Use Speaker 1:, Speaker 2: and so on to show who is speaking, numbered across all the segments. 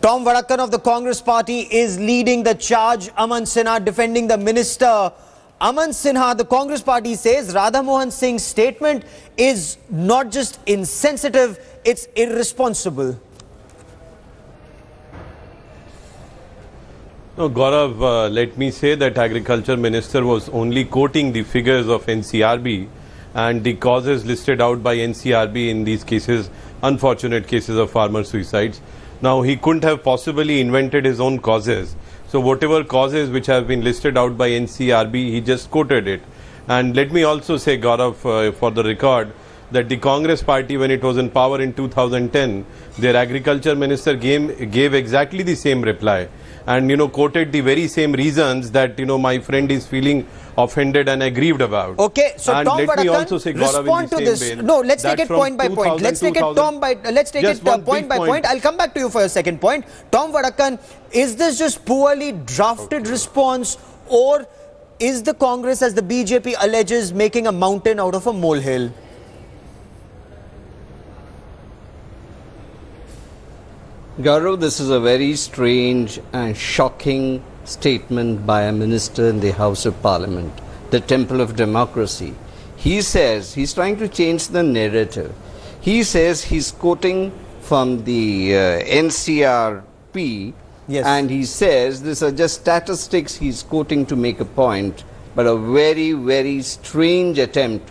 Speaker 1: Tom Vadakkan of the Congress party is leading the charge. Aman Sinha defending the minister. Aman Sinha, the Congress party says Radha Mohan Singh's statement is not just insensitive, it's irresponsible.
Speaker 2: No, Gaurav, let me say that Agriculture Minister was only quoting the figures of NCRB and the causes listed out by NCRB in these cases, unfortunate cases of farmer suicides. Now, he couldn't have possibly invented his own causes. So, whatever causes which have been listed out by NCRB, he just quoted it. And let me also say, Gaurav, for the record, that the Congress party, when it was in power in 2010, their agriculture minister gave exactly the same reply. And, quoted the very same reasons that, my friend is feeling offended and aggrieved about.
Speaker 1: Okay, so
Speaker 2: and
Speaker 1: Tom
Speaker 2: let me also
Speaker 1: Vadakkan,
Speaker 2: say, Gaurav,
Speaker 1: respond to this.
Speaker 2: vein,
Speaker 1: no, let's take it point by point. Let's take it point by point. I'll come back to you for your second point. Tom Vadakkan, is this just poorly drafted response, or is the Congress, as the BJP alleges, making a mountain out of a molehill?
Speaker 3: Gaurav, this is a very strange and shocking statement by a minister in the House of Parliament, the temple of democracy. He says, he's trying to change the narrative. He says he's quoting from the NCRP,
Speaker 1: yes,
Speaker 3: and he says these are just statistics he's quoting to make a point, but a very, very strange attempt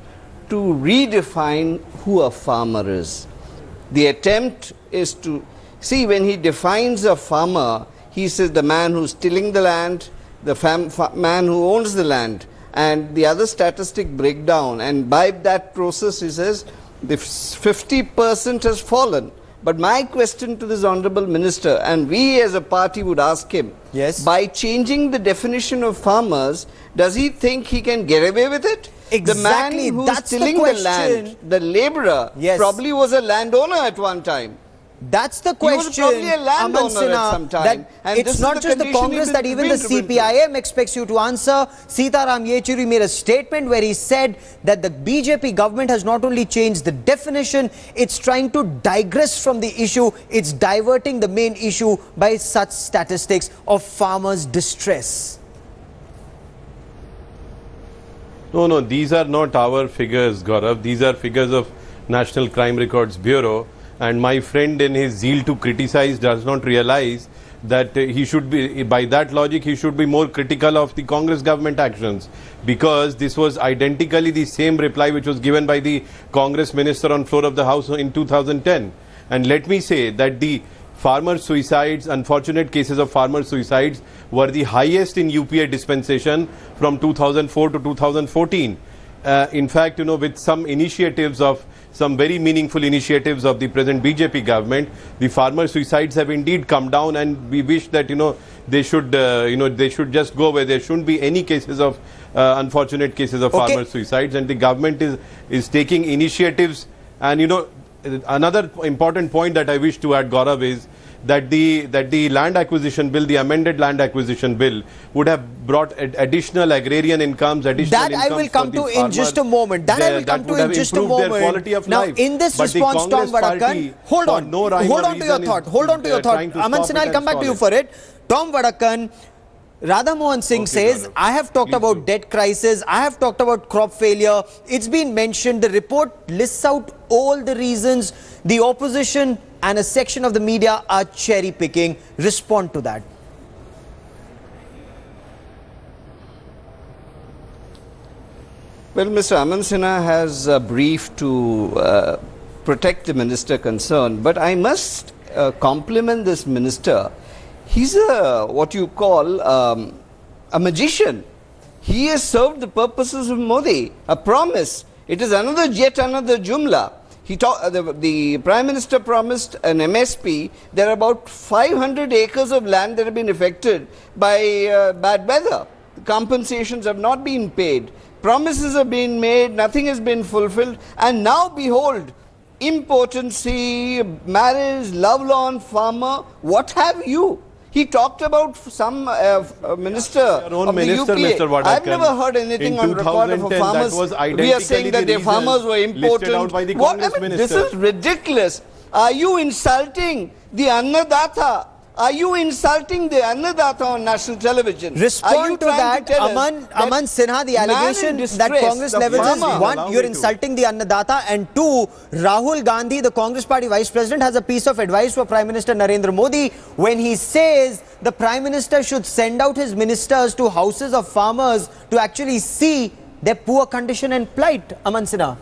Speaker 3: to redefine who a farmer is. The attempt is to see, when he defines a farmer, he says the man who's tilling the land, the man who owns the land, and the other statistic breakdown. And by that process, he says the 50% has fallen. But my question to this honorable minister, and we as a party would ask him,
Speaker 1: yes,
Speaker 3: by changing the definition of farmers, does he think he can get away with it?
Speaker 1: Exactly.
Speaker 3: The man who's tilling the land, the labourer,
Speaker 1: yes,
Speaker 3: probably was a landowner at one time.
Speaker 1: That's the question, Aman Sinha, that it's not just the Congress, that even the CPIM expects you to answer. Sitaram Yechuri made a statement where he said that the BJP government has not only changed the definition, it's trying to digress from the issue. It's diverting the main issue by such statistics of farmers' distress.
Speaker 2: No, these are not our figures, Gaurav. These are figures of National Crime Records Bureau. And my friend, in his zeal to criticize, does not realize that he should be, by that logic, he should be more critical of the Congress government actions, because this was identically the same reply which was given by the Congress minister on floor of the House in 2010. And let me say that the farmer suicides, unfortunate cases of farmer suicides, were the highest in UPA dispensation from 2004 to 2014. In fact, with some initiatives of some very meaningful initiatives of the present BJP government, the farmer suicides have indeed come down, and we wish that they should they should just go away. There shouldn't be any cases of unfortunate cases of farmer suicides, and the government is taking initiatives. And another important point that I wish to add, Gaurav, is that the land acquisition bill, the amended land acquisition bill, would have brought additional agrarian incomes, additional
Speaker 1: that I will come to in just a moment. That I will come to in just a moment. Now, in this response, Tom Vadakkan, hold on to your thought. Hold on to your thought. Aman Sinha, I'll come back to you for it. Tom Vadakkan, Radha Mohan Singh says, I have talked about debt crisis, I have talked about crop failure, it's been mentioned, the report lists out all the reasons. The opposition and a section of the media are cherry picking. Respond to that.
Speaker 3: Well, Mr. Aman Sinha has a brief to protect the minister concerned, but I must compliment this minister. He's what you call a magician. He has served the purposes of Modi, a promise. It is yet another jumla. The Prime Minister promised an MSP. There are about 500 acres of land that have been affected by bad weather. The compensations have not been paid. Promises have been made, nothing has been fulfilled. And now behold, impotency, marriage, lovelorn farmer, what have you? He talked about some minister of the UPA. I've never heard anything on record of farmers. We are saying that the farmers were impotent. This is ridiculous. Are you insulting the Annadata? Are you insulting the Annadata on national television?
Speaker 1: Respond to that, Aman Sinha, the allegation that Congress levels is one, you're insulting the Annadata, and two, Rahul Gandhi, the Congress Party Vice President, has a piece of advice for Prime Minister Narendra Modi when he says the Prime Minister should send out his ministers to houses of farmers to actually see their poor condition and plight, Aman Sinha.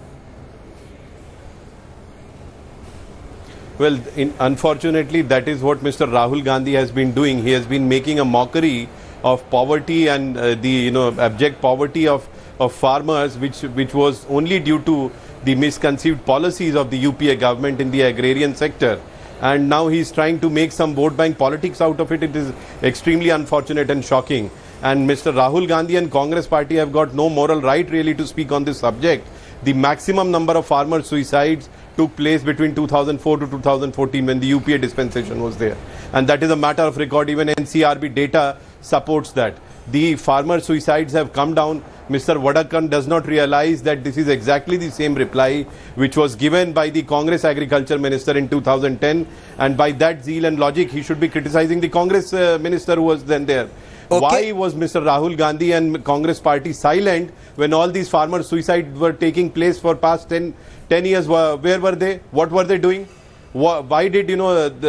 Speaker 2: Well, unfortunately, that is what Mr. Rahul Gandhi has been doing. He has been making a mockery of poverty and the abject poverty of farmers, which was only due to the misconceived policies of the UPA government in the agrarian sector. And now he is trying to make some vote bank politics out of it. It is extremely unfortunate and shocking. And Mr. Rahul Gandhi and Congress Party have got no moral right really to speak on this subject. The maximum number of farmer suicides took place between 2004 to 2014 when the UPA dispensation was there. And that is a matter of record. Even NCRB data supports that. The farmer suicides have come down. Mr. Vadakkan does not realize that this is exactly the same reply which was given by the Congress Agriculture Minister in 2010. And by that zeal and logic, he should be criticizing the Congress Minister who was then there. Okay. Why was Mr. Rahul Gandhi and Congress Party silent when all these farmer suicides were taking place for past 10 years? Where were they? What were they doing? Why did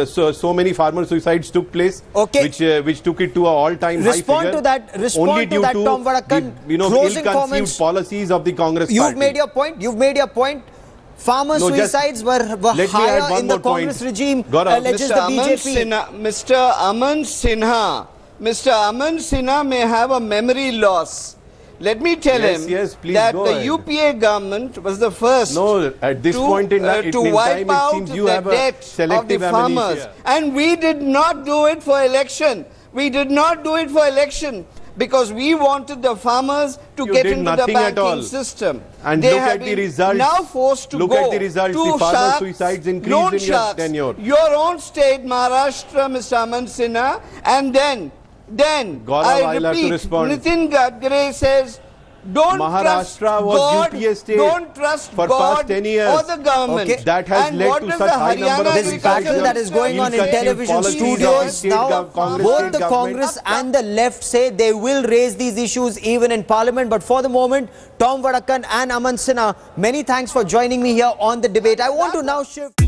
Speaker 2: so many farmer suicides took place? Okay. Which took it to an all-time high figure?
Speaker 1: Respond to that, Tom Vadakkan.
Speaker 2: Closing comments. Policies of the Congress Party.
Speaker 1: You've made your point. You've made your point. Farmer suicides were higher in the Congress regime. Alleges the BJP.
Speaker 3: Mr. Aman Sinha may have a memory loss. Let me tell him that the UPA government was the first
Speaker 2: at this point in time,
Speaker 3: to wipe out the debt of the farmers. And we did not do it for election. We did not do it for election because we wanted the farmers to get into the banking system.
Speaker 2: And look at the results.
Speaker 3: Now forced to
Speaker 2: look
Speaker 3: go
Speaker 2: at the results. The farmer suicides increased in your tenure.
Speaker 3: Your own state, Maharashtra, Mr. Aman Sinha, and then I repeat, Nitin Gadkari says, don't trust God, don't trust
Speaker 2: for
Speaker 3: God
Speaker 2: past 10 years.
Speaker 3: or the government.
Speaker 2: Okay. That has led to such high number of
Speaker 1: this battle that is going on in television studios now. Both the Congress and the left say they will raise these issues even in Parliament. But for the moment, Tom Vadakkan and Aman Sinha, many thanks for joining me here on the debate. I want to now shift.